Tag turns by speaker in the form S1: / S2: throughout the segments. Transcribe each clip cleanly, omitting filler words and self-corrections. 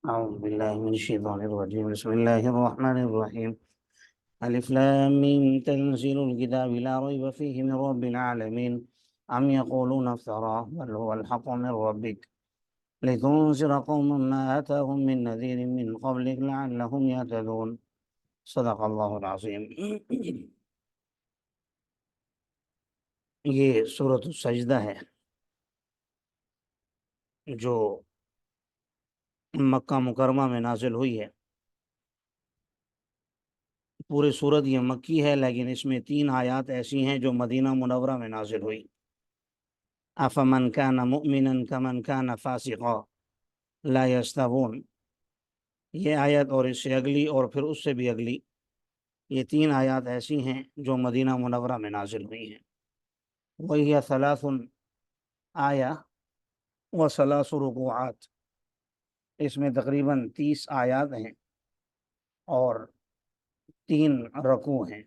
S1: أعوذ بالله من الشيطان الرجيم بسم الله الرحمن الرحيم ألف لام ميم تنزيل الكتاب لا ريب فيه من رب العالمين أم يقولون افتراه بل هو الحق من ربك لتنذر قوما ما آتاهم من نذير من قبلك لعلهم يهتدون صدق اللہ العظیم۔ یہ سورۃ السجدہ ہے جو مکہ مکرمہ میں نازل ہوئی ہے۔ پورے سورت یہ مکی ہے، لیکن اس میں 3 آیات ایسی ہیں جو مدینہ منورہ میں نازل ہوئی۔ افمن کان مؤمنا کمن کان فاسقا لا یستوون، یہ آیت اور اس سے اگلی اور پھر اس سے بھی اگلی، یہ 3 آیات ایسی ہیں جو مدینہ منورہ میں نازل ہوئی ہیں۔ وہی 3 آیہ و 3 رکوعات، اس میں تقریباً 30 آیات ہیں اور 3 رکوع ہیں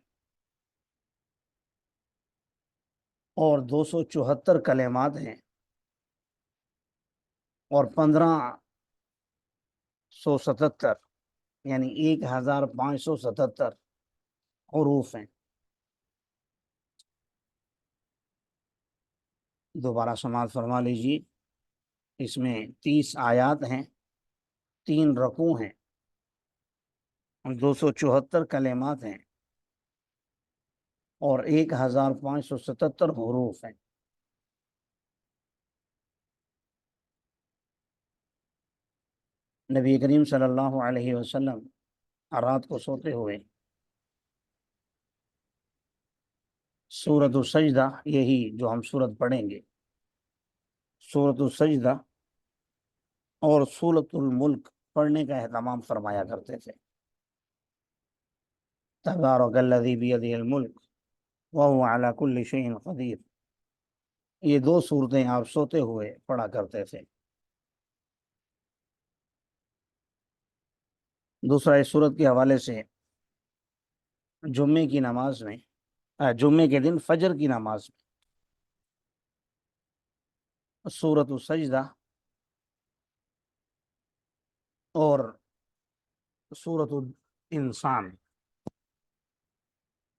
S1: اور 274 کلمات ہیں اور 1577 یعنی 1577 حروف ہیں۔ دوبارہ سماعت فرما لیجیے، اس میں 30 آیات ہیں، 3 رکوع ہیں، 274 کلمات ہیں اور 1577 حروف ہیں۔ نبی کریم صلی اللہ علیہ وسلم رات کو سوتے ہوئے سورۃ السجدہ، یہی جو ہم سورت پڑھیں گے، سورۃ السجدہ اور سورۃ الملک پڑھنے کا اہتمام فرمایا کرتے تھے۔ تبارک الذی بیدہ الملک وہو علی کل شیء قدیر، یہ 2 سورتیں آپ سوتے ہوئے پڑھا کرتے تھے۔ دوسرا، اس سورت کے حوالے سے جمعے کی نماز میں جمعے کے دن فجر کی نماز میں سورۃ السجدہ اور سورۃ الانسان،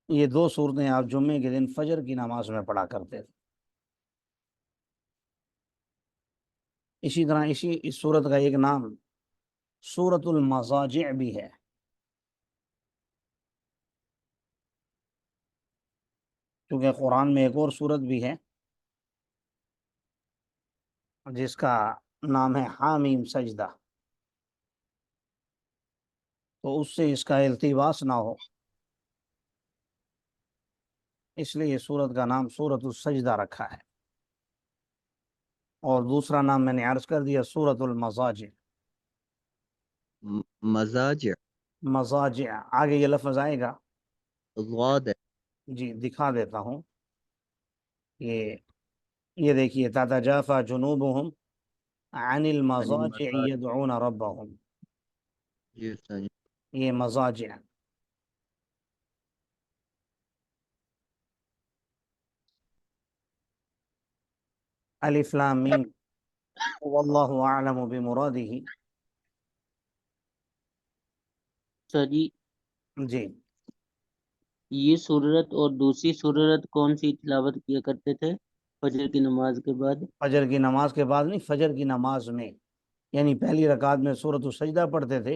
S1: یہ 2 سورتیں آپ جمعے کے دن فجر کی نماز میں پڑھا کرتے تھے۔ اسی طرح اس سورت کا ایک نام سورۃ المضاجع بھی ہے، کیونکہ قرآن میں ایک اور سورت بھی ہے جس کا نام ہے حامیم سجدہ، تو اس سے اس کا التباس نہ ہو، اس لیے یہ سورت کا نام سورۃ السجدہ رکھا ہے۔ اور دوسرا نام میں نے عرض کر دیا سورۃ المضاجع۔
S2: مزاج
S1: مضاجع، آگے یہ لفظ آئے گا،
S2: غاد
S1: جی دکھا دیتا ہوں۔ یہ دیکھیے، تتجافى جنوبهم عن
S2: عن
S1: المضاجع
S2: المزاج،
S1: يدعون ربهم،
S2: جی استاد جی۔
S1: یہ مضاجع۔ الف لام میم واللہ اعلم بمرادہ،
S3: جی،
S1: جی
S3: یہ سورت اور دوسری سورت کون سی تلاوت کیا کرتے تھے فجر کی نماز کے بعد؟
S1: فجر کی نماز کے بعد نہیں، فجر کی نماز میں، یعنی پہلی رکعت میں سورۃ السجدہ پڑھتے تھے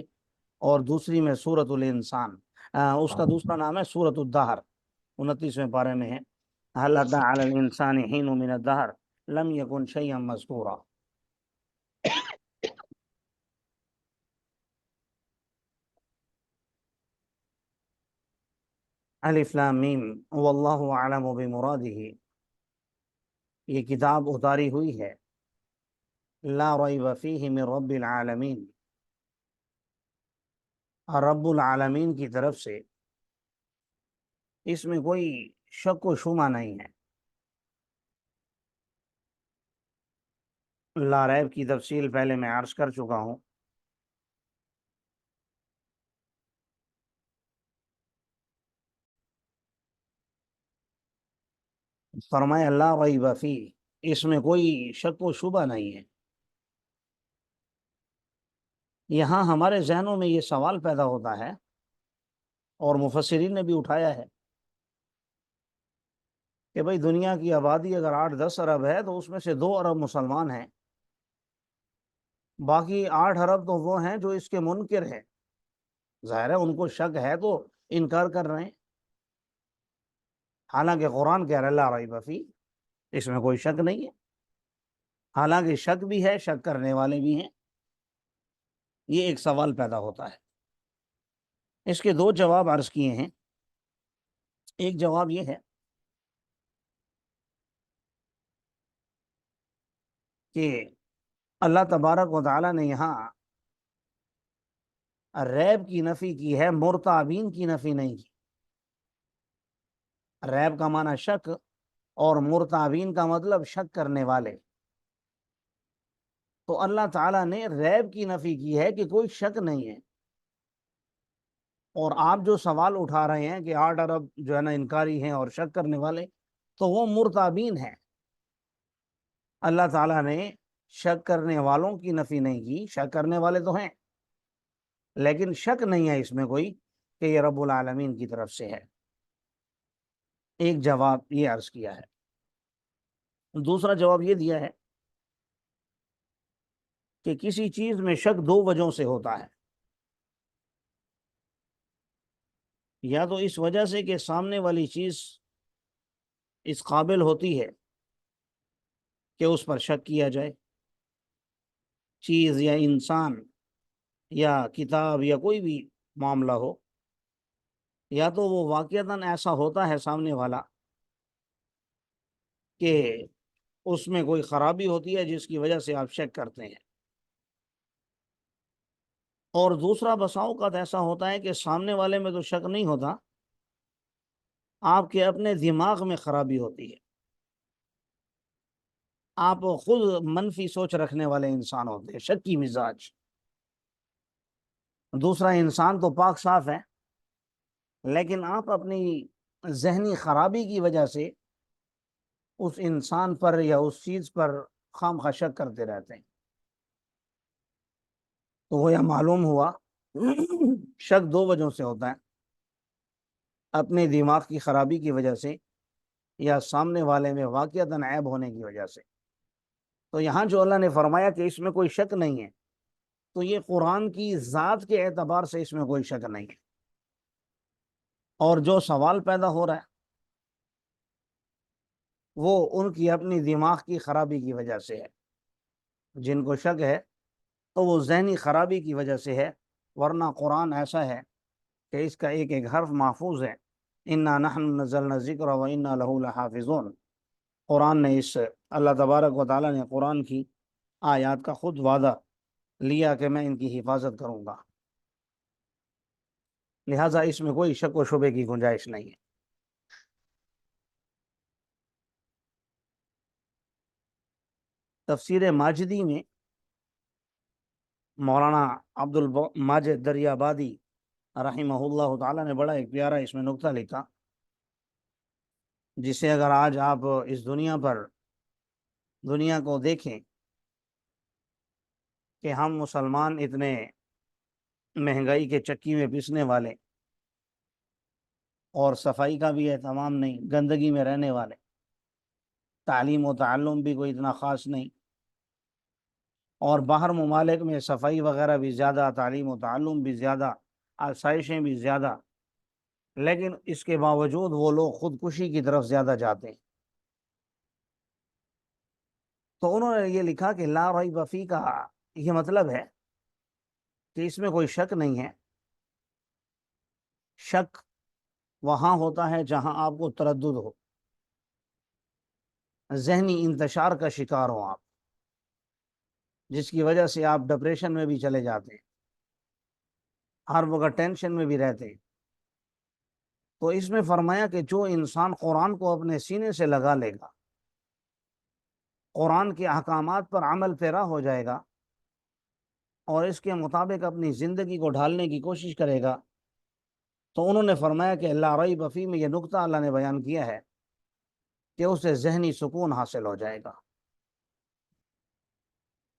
S1: اور دوسری میں سورۃ الانسان۔ اس کا دوسرا نام ہے سورۃ الدہر، 29ویں پارے میں ہے، هل اتى على الانسان حين من الدهر لم يكن شيئا مذكورا۔ الف لام میم واللہ اعلم بمرادہ، یہ کتاب اتاری ہوئی ہے لا ریب فیہ من رب العالمین، رب العالمین کی طرف سے، اس میں کوئی شک و شبہ نہیں ہے۔ لا ریب کی تفصیل پہلے میں عرض کر چکا ہوں۔ فرمایا لا ریب فیہ، اس میں کوئی شک و شبہ نہیں ہے، یہاں ہمارے ذہنوں میں یہ سوال پیدا ہوتا ہے اور مفسرین نے بھی اٹھایا ہے کہ بھئی دنیا کی آبادی اگر 8-10 ارب ہے تو اس میں سے 2 ارب مسلمان ہیں، باقی 8 ارب تو وہ ہیں جو اس کے منکر ہیں، ظاہر ہے ان کو شک ہے تو انکار کر رہے ہیں، حالانکہ قرآن کہہ رہا ہے لا ریب فیہ، اس میں کوئی شک نہیں ہے، حالانکہ شک بھی ہے، شک کرنے والے بھی ہیں۔ یہ ایک سوال پیدا ہوتا ہے، اس کے 2 جواب عرض کیے ہیں۔ ایک جواب یہ ہے کہ اللہ تبارک و تعالیٰ نے یہاں ریب کی نفی کی ہے، مرتابین کی نفی نہیں کی۔ ریب کا معنی شک اور مرتابین کا مطلب شک کرنے والے، تو اللہ تعالیٰ نے ریب کی نفی کی ہے کہ کوئی شک نہیں ہے۔ اور آپ جو سوال اٹھا رہے ہیں کہ 8 ارب جو ہے نا انکاری ہیں اور شک کرنے والے، تو وہ مرتابین ہیں۔ اللہ تعالیٰ نے شک کرنے والوں کی نفی نہیں کی، شک کرنے والے تو ہیں لیکن شک نہیں ہے اس میں کوئی کہ یہ رب العالمین کی طرف سے ہے۔ ایک جواب یہ عرض کیا ہے۔ دوسرا جواب یہ دیا ہے کہ کسی چیز میں شک 2 وجہوں سے ہوتا ہے، یا تو اس وجہ سے کہ سامنے والی چیز اس قابل ہوتی ہے کہ اس پر شک کیا جائے، چیز یا انسان یا کتاب یا کوئی بھی معاملہ ہو، یا تو وہ واقعتاً ایسا ہوتا ہے سامنے والا کہ اس میں کوئی خرابی ہوتی ہے جس کی وجہ سے آپ شک کرتے ہیں، اور دوسرا بسا اوقات ایسا ہوتا ہے کہ سامنے والے میں تو شک نہیں ہوتا، آپ کے اپنے دماغ میں خرابی ہوتی ہے، آپ خود منفی سوچ رکھنے والے انسان ہوتے ہیں، شکی مزاج۔ دوسرا انسان تو پاک صاف ہے لیکن آپ اپنی ذہنی خرابی کی وجہ سے اس انسان پر یا اس چیز پر خام خواہ شک کرتے رہتے ہیں، تو وہ یہ معلوم ہوا شک 2 وجہوں سے ہوتا ہے، اپنے دماغ کی خرابی کی وجہ سے یا سامنے والے میں واقعتاً عیب ہونے کی وجہ سے۔ تو یہاں جو اللہ نے فرمایا کہ اس میں کوئی شک نہیں ہے، تو یہ قرآن کی ذات کے اعتبار سے اس میں کوئی شک نہیں ہے، اور جو سوال پیدا ہو رہا ہے وہ ان کی اپنی دماغ کی خرابی کی وجہ سے ہے۔ جن کو شک ہے تو وہ ذہنی خرابی کی وجہ سے ہے، ورنہ قرآن ایسا ہے کہ اس کا ایک ایک حرف محفوظ ہے۔ انا نحن نزلنا الذکر و انا لہ لحافظون۔ قرآن نے اللہ تبارک و تعالیٰ نے قرآن کی آیات کا خود وعدہ لیا کہ میں ان کی حفاظت کروں گا، لہٰذا اس میں کوئی شک و شبے کی گنجائش نہیں ہے۔ تفسیر ماجدی میں مولانا عبد الماجد دریابادی رحمہ اللہ تعالیٰ نے بڑا ایک پیارا اس میں نقطہ لکھا، جسے اگر آج آپ اس دنیا کو دیکھیں کہ ہم مسلمان اتنے مہنگائی کے چکی میں پسنے والے اور صفائی کا بھی اہتمام نہیں، گندگی میں رہنے والے، تعلیم و تعلم بھی کوئی اتنا خاص نہیں، اور باہر ممالک میں صفائی وغیرہ بھی زیادہ، تعلیم و تعلم بھی زیادہ، آسائشیں بھی زیادہ، لیکن اس کے باوجود وہ لوگ خودکشی کی طرف زیادہ جاتے ہیں۔ تو انہوں نے یہ لکھا کہ لا ریب فیہ کا یہ مطلب ہے کہ اس میں کوئی شک نہیں ہے، شک وہاں ہوتا ہے جہاں آپ کو تردد ہو، ذہنی انتشار کا شکار ہو آپ، جس کی وجہ سے آپ ڈپریشن میں بھی چلے جاتے ہیں، ہر وقت ٹینشن میں بھی رہتے ہیں۔ تو اس میں فرمایا کہ جو انسان قرآن کو اپنے سینے سے لگا لے گا، قرآن کے احکامات پر عمل پیرا ہو جائے گا اور اس کے مطابق اپنی زندگی کو ڈھالنے کی کوشش کرے گا، تو انہوں نے فرمایا کہ لا ریب فیہ میں یہ نقطہ اللہ نے بیان کیا ہے کہ اسے ذہنی سکون حاصل ہو جائے گا،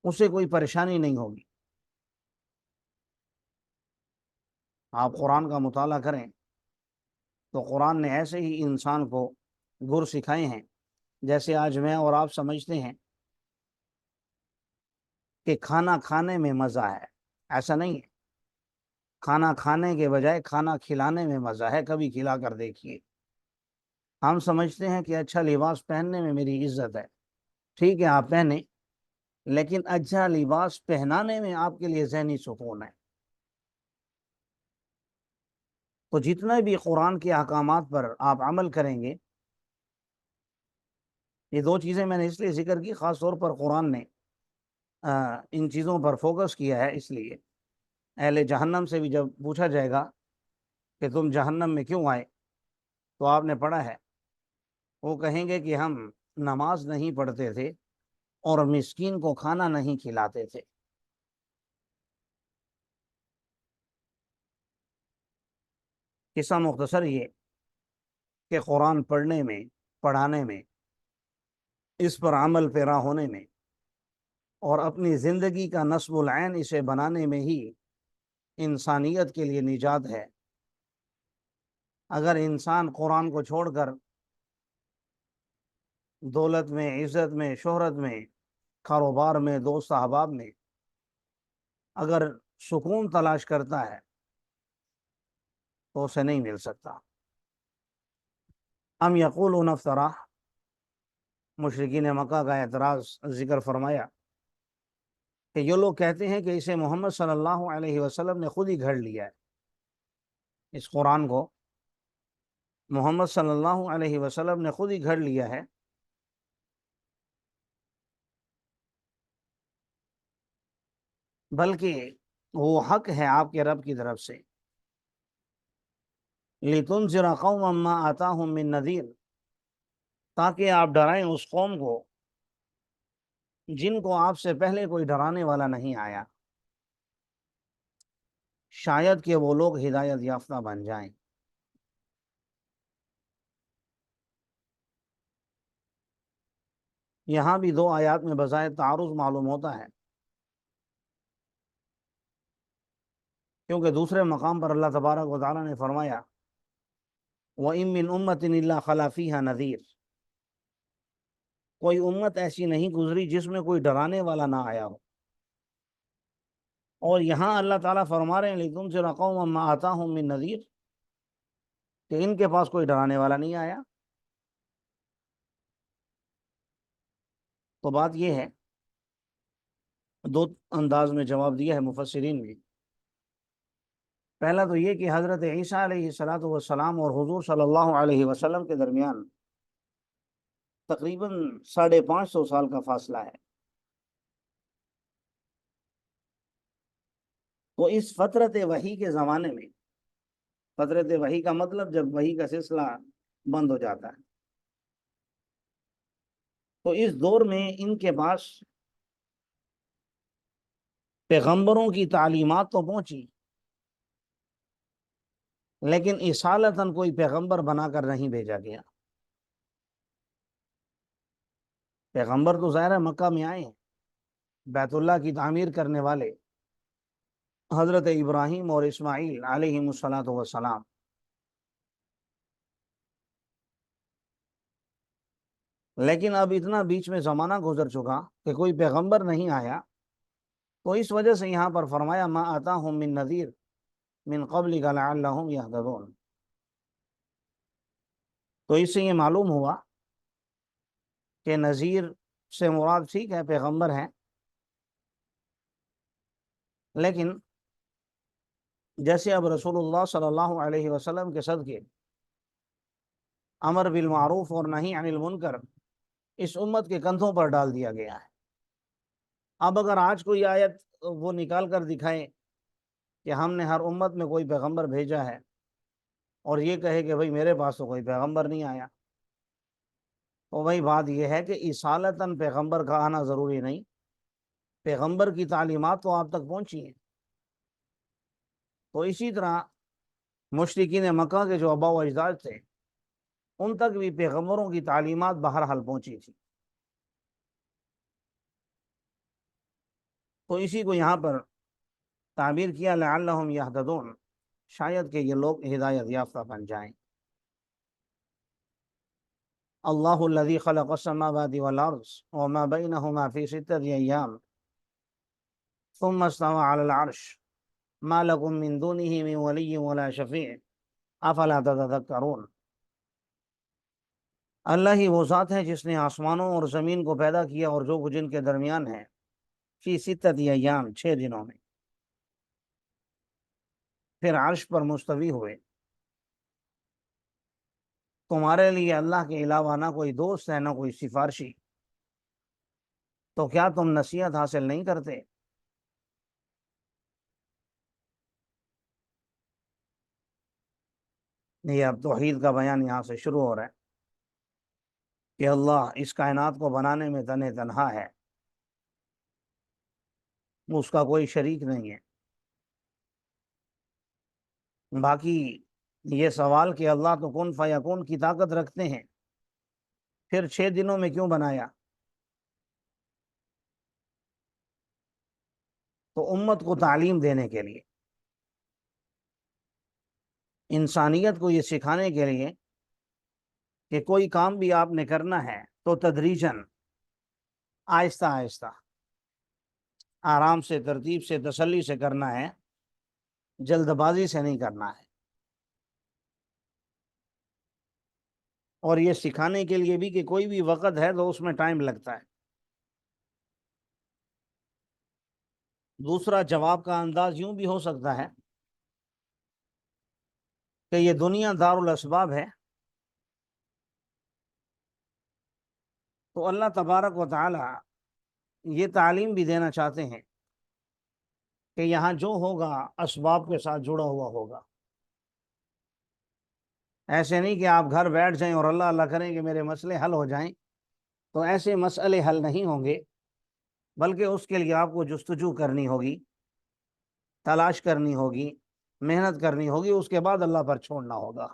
S1: اسے کوئی پریشانی نہیں ہوگی، آپ قرآن کا مطالعہ کریں تو قرآن نے ایسے ہی انسان کو گر سکھائے ہیں جیسے آج میں اور آپ سمجھتے ہیں کہ کھانا کھانے میں مزہ ہے، ایسا نہیں ہے۔ کھانا کھانے کے بجائے کھانا کھلانے میں مزہ ہے، کبھی کھلا کر دیکھیے۔ ہم سمجھتے ہیں کہ اچھا لباس پہننے میں میری عزت ہے، ٹھیک ہے آپ پہنیں، لیکن اچھا لباس پہنانے میں آپ کے لیے ذہنی سکون ہے۔ تو جتنے بھی قرآن کے احکامات پر آپ عمل کریں گے، یہ دو چیزیں میں نے اس لیے ذکر کی، خاص طور پر قرآن نے ان چیزوں پر فوکس کیا ہے، اس لیے اہل جہنم سے بھی جب پوچھا جائے گا کہ تم جہنم میں کیوں آئے تو آپ نے پڑھا ہے، وہ کہیں گے کہ ہم نماز نہیں پڑھتے تھے اور مسکین کو کھانا نہیں کھلاتے تھے۔ قصہ مختصر یہ کہ قرآن پڑھنے میں، پڑھانے میں، اس پر عمل پیرا ہونے میں اور اپنی زندگی کا نصب العین اسے بنانے میں ہی انسانیت کے لیے نجات ہے۔ اگر انسان قرآن کو چھوڑ کر دولت میں، عزت میں، شہرت میں، کاروبار میں، دوست احباب میں اگر سکون تلاش کرتا ہے تو اسے نہیں مل سکتا۔ ام یقولون افترا، مشرکین مکہ کا اعتراض ذکر فرمایا کہ یہ لوگ کہتے ہیں کہ اسے محمد صلی اللہ علیہ وسلم نے خود ہی گھڑ لیا ہے، اس قرآن کو محمد صلی اللہ علیہ وسلم نے خود ہی گھڑ لیا ہے۔ بلکہ وہ حق ہے آپ کے رب کی طرف سے، لِتُنذِرَ قَوْمًا مَّا آتَاهُم مِّن نَّذِيرٍ، تاکہ آپ ڈرائیں اس قوم کو جن کو آپ سے پہلے کوئی ڈرانے والا نہیں آیا، شاید کہ وہ لوگ ہدایت یافتہ بن جائیں۔ یہاں بھی دو آیات میں بظاہر تعارض معلوم ہوتا ہے، کیونکہ دوسرے مقام پر اللہ تبارک و تعالیٰ نے فرمایا وَإِن مِّنْ أُمَّةٍ إِلَّا خَلَا فِيهَا نَذِيرٌ، کوئی امت ایسی نہیں گزری جس میں کوئی ڈرانے والا نہ آیا ہو۔ اور یہاں اللہ تعالیٰ فرما رہے ہیں لِتُنذِرَ قَوْمًا مَّا آتَاهُم مِّن نَّذِيرٍ، کہ ان کے پاس کوئی ڈرانے والا نہیں آیا۔ تو بات یہ ہے، دو انداز میں جواب دیا ہے مفسرین نے۔ پہلا تو یہ کہ حضرت عیسیٰ علیہ السلام اور حضور صلی اللہ علیہ وسلم کے درمیان تقریباً 550 سال کا فاصلہ ہے۔ تو اس فترت وحی کے زمانے میں، فترت وحی کا مطلب جب وحی کا سلسلہ بند ہو جاتا ہے، تو اس دور میں ان کے پاس پیغمبروں کی تعلیمات تو پہنچی، لیکن اصالتاً کوئی پیغمبر بنا کر نہیں بھیجا گیا۔ پیغمبر تو ظاہر ہے مکہ میں آئے ہیں، بیت اللہ کی تعمیر کرنے والے حضرت ابراہیم اور اسماعیل علیہم السلام، لیکن اب اتنا بیچ میں زمانہ گزر چکا کہ کوئی پیغمبر نہیں آیا، تو اس وجہ سے یہاں پر فرمایا ما آتاہم من نذیر من قبلک لعلہم یہتدون۔ تو اس سے یہ معلوم ہوا کہ نذیر سے مراد ٹھیک ہے پیغمبر ہے، لیکن جیسے اب رسول اللہ صلی اللہ علیہ وسلم کے صدقے امر بالمعروف اور نہی عن المنکر اس امت کے کندھوں پر ڈال دیا گیا ہے۔ اب اگر آج کوئی آیت وہ نکال کر دکھائے کہ ہم نے ہر امت میں کوئی پیغمبر بھیجا ہے اور یہ کہے کہ بھئی میرے پاس تو کوئی پیغمبر نہیں آیا، تو وہی بات یہ ہے کہ اصالتاً پیغمبر کا آنا ضروری نہیں، پیغمبر کی تعلیمات تو آپ تک پہنچی ہیں۔ تو اسی طرح مشرکین مکہ کے جو آباء و اجداد تھے ان تک بھی پیغمبروں کی تعلیمات بہرحال پہنچی تھی۔ تو اسی کو یہاں پر تعبیر کیا لعلہم یہتدون، شاید کہ یہ لوگ ہدایت یافتہ بن جائیں۔ اللہ الذی خلق السماوات والارض وما بینہما فی ستۃ ایام ثم استوى علی العرش ما لکم من دونہ من ولی ولا شفیع افلا تتذکرون۔ اللہ ہی وہ ذات ہے جس نے آسمانوں اور زمین کو پیدا کیا اور جو کچھ ان کے درمیان ہے، فی ستۃ ایام 6 دنوں میں، پھر عرش پر مستوی ہوئے۔ تمہارے لیے اللہ کے علاوہ نہ کوئی دوست ہے نہ کوئی سفارشی، تو کیا تم نصیحت حاصل نہیں کرتے؟ یہ اب توحید کا بیان یہاں سے شروع ہو رہا ہے کہ اللہ اس کائنات کو بنانے میں تنہا ہے، اس کا کوئی شریک نہیں ہے۔ باقی یہ سوال کہ اللہ تو کن فیکون کی طاقت رکھتے ہیں، پھر 6 دنوں میں کیوں بنایا؟ تو امت کو تعلیم دینے کے لیے، انسانیت کو یہ سکھانے کے لیے کہ کوئی کام بھی آپ نے کرنا ہے تو تدریجاً، آہستہ آہستہ، آرام سے، ترتیب سے، تسلی سے کرنا ہے، جلد بازی سے نہیں کرنا ہے۔ اور یہ سکھانے کے لیے بھی کہ کوئی بھی وقت ہے تو اس میں ٹائم لگتا ہے۔ دوسرا جواب کا انداز یوں بھی ہو سکتا ہے کہ یہ دنیا دار الاسباب ہے، تو اللہ تبارک و تعالی یہ تعلیم بھی دینا چاہتے ہیں کہ یہاں جو ہوگا اسباب کے ساتھ جڑا ہوا ہوگا۔ ایسے نہیں کہ آپ گھر بیٹھ جائیں اور اللہ اللہ کریں کہ میرے مسئلے حل ہو جائیں، تو ایسے مسئلے حل نہیں ہوں گے، بلکہ اس کے لیے آپ کو جستجو کرنی ہوگی، تلاش کرنی ہوگی، محنت کرنی ہوگی، اس کے بعد اللہ پر چھوڑنا ہوگا۔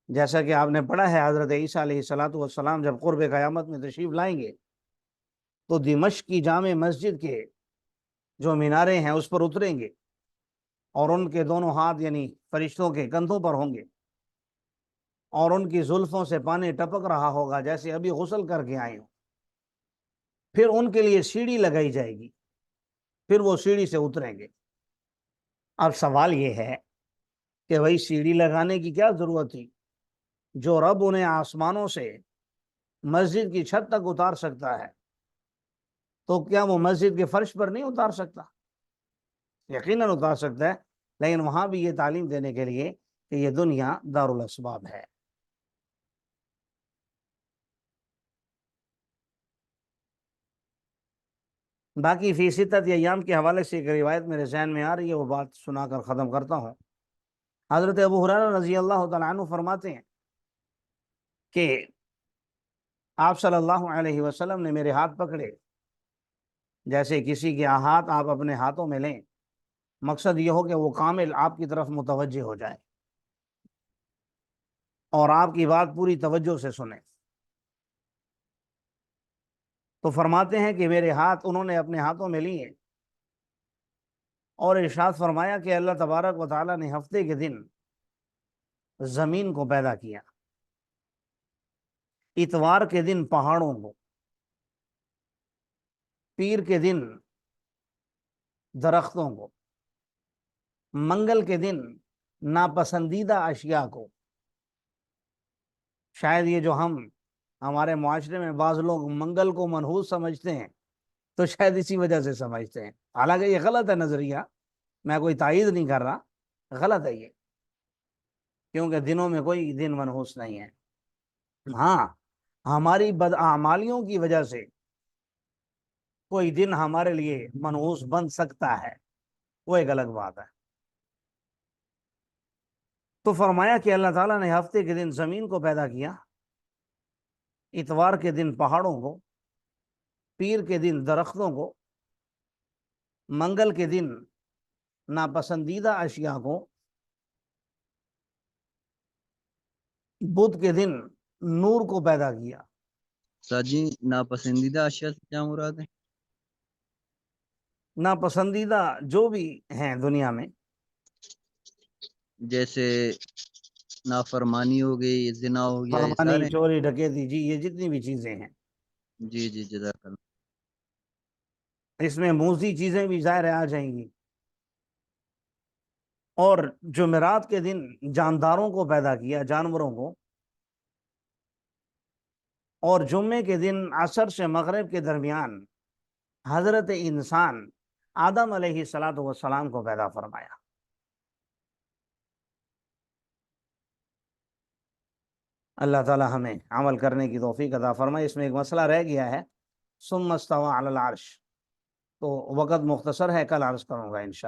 S1: جیسا کہ آپ نے پڑھا ہے، حضرت عیسیٰ علیہ السلام جب قرب قیامت میں تشریف لائیں گے تو دمشق کی جامع مسجد کے جو مینارے ہیں اس پر اتریں گے، اور ان کے دونوں ہاتھ یعنی فرشتوں کے کندھوں پر ہوں گے، اور ان کی زلفوں سے پانی ٹپک رہا ہوگا جیسے ابھی غسل کر کے آئے ہوں۔ پھر ان کے لیے سیڑھی لگائی جائے گی، پھر وہ سیڑھی سے اتریں گے۔ اب سوال یہ ہے کہ بھائی سیڑھی لگانے کی کیا ضرورت تھی؟ جو رب انہیں آسمانوں سے مسجد کی چھت تک اتار سکتا ہے، تو کیا وہ مسجد کے فرش پر نہیں اتار سکتا؟ یقیناً اتار سکتا ہے، لیکن وہاں بھی یہ تعلیم دینے کے لیے کہ یہ دنیا دار الاسباب ہے۔ باقی فی ستۃ ایام کے حوالے سے ایک روایت میرے ذہن میں آ رہی ہے، وہ بات سنا کر ختم کرتا ہوں۔ حضرت ابو ہریرہ رضی اللہ تعالیٰ عنہ فرماتے ہیں کہ آپ صلی اللہ علیہ وسلم نے میرے ہاتھ پکڑے، جیسے کسی کے ہاتھ آپ اپنے ہاتھوں میں لیں، مقصد یہ ہو کہ وہ کامل آپ کی طرف متوجہ ہو جائے اور آپ کی بات پوری توجہ سے سنیں۔ تو فرماتے ہیں کہ میرے ہاتھ انہوں نے اپنے ہاتھوں میں لیے اور ارشاد فرمایا کہ اللہ تبارک و تعالیٰ نے ہفتے کے دن زمین کو پیدا کیا، اتوار کے دن پہاڑوں کو، پیر کے دن درختوں کو، منگل کے دن ناپسندیدہ اشیاء کو۔ شاید یہ جو ہمارے معاشرے میں بعض لوگ منگل کو منحوس سمجھتے ہیں، تو شاید اسی وجہ سے سمجھتے ہیں، حالانکہ یہ غلط ہے نظریہ، میں کوئی تائید نہیں کر رہا، غلط ہے یہ، کیونکہ دنوں میں کوئی دن منحوس نہیں ہے۔ ہاں، ہماری بدعمالیوں کی وجہ سے کوئی دن ہمارے لیے منحوس بن سکتا ہے، وہ ایک الگ بات ہے۔ تو فرمایا کہ اللہ تعالیٰ نے ہفتے کے دن زمین کو پیدا کیا، اتوار کے دن پہاڑوں کو، پیر کے دن درختوں کو، منگل کے دن ناپسندیدہ اشیاء کو، بدھ کے دن نور کو پیدا کیا۔
S2: سر جی، ناپسندیدہ اشیاء سے کیا مراد ہے؟
S1: ناپسندیدہ جو بھی ہیں دنیا میں،
S2: جیسے نافرمانی ہو گئی، زنا ہو گیا، یہ
S1: فرمانی،
S2: سارے؟
S1: چوری، ڈکیتی، جی یہ جتنی بھی چیزیں ہیں،
S2: جی جی، جزاک اللہ۔
S1: اس میں موذی چیزیں بھی ظاہر آ جائیں گی۔ اور جمعرات کے دن جانداروں کو پیدا کیا، جانوروں کو، اور جمعے کے دن عصر سے مغرب کے درمیان حضرت انسان آدم علیہ الصلاۃ والسلام کو پیدا فرمایا۔ اللہ تعالی ہمیں عمل کرنے کی توفیق عطا فرمائے۔ اس میں ایک مسئلہ رہ گیا ہے، ثم استوى علی العرش، تو وقت مختصر ہے، کل عرض کروں گا انشاءاللہ۔